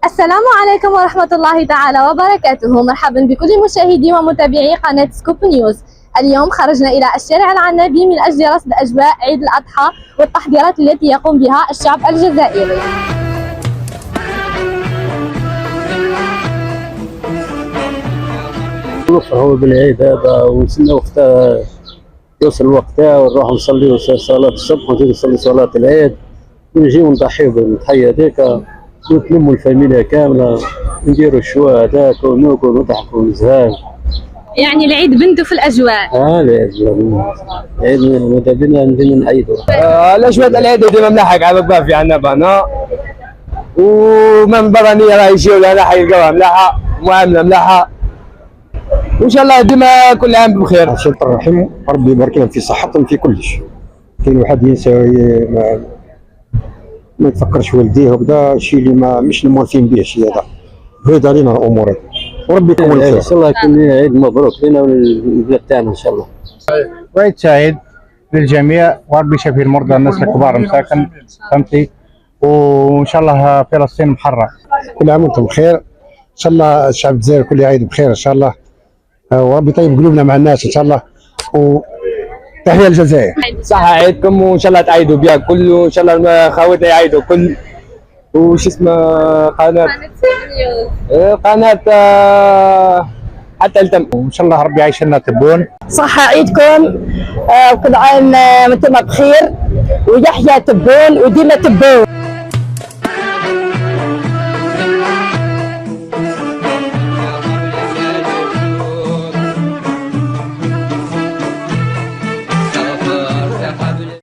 السلام عليكم ورحمة الله تعالى وبركاته. مرحبا بكل مشاهدي ومتابعي قناة سكوب نيوز. اليوم خرجنا إلى الشارع العنابي من أجل رصد أجواء عيد الأضحى والتحضيرات التي يقوم بها الشعب الجزائري. نفرحوا بالعيد هذا ونستنى وقتها يوصل وقتها ونروح نصلي صلاة الصبح ونزيد نصلي صلاة العيد ونجيو نضحيو بالضحية هذيك ونتلموا الفاميليا كاملة نديروا الشوا هذاك وناكلوا ونضحكوا ونزهاو. يعني العيد بنتو في الأجواء. العيد ماذا بينا نديروا نعيدوا. الأجواء العيد ديما ملاحة على بقى في عنابة هنا ومن برانية راه يجيو لهنا حيلقاوها ملاحة معاملة ملاحة وان شاء الله ديما كل عام بخير. عشان الرحيم ربي يبارك لهم في صحتهم في كلش. كاين واحد ينسى ما يتفكرش والديه وكذا الشيء اللي ما مش موالفين به الشيء هذا. بعيد علينا الامور هذه وربي يكون الخير. ان شاء الله يكون عيد مبروك لنا وللبلاد تاعنا ان شاء الله. وعيد سعيد للجميع وربي يشفي المرضى الناس الكبار مساكن فهمتي وان شاء الله فلسطين محرة. كل عام وانتم بخير. ان شاء الله الشعب الجزائري كل عيد بخير ان شاء الله وربي يطيب قلوبنا مع الناس ان شاء الله وتحية الجزائر. صحة عيدكم وان شاء الله تعيدوا بها كل وان شاء الله خواتنا يعيدوا كل وش اسمه قناة حتى التم وان شاء الله ربي يعيش لنا تبون. صحة عيدكم وكل عام وانتم بخير ويحيى تبون وديما تبون.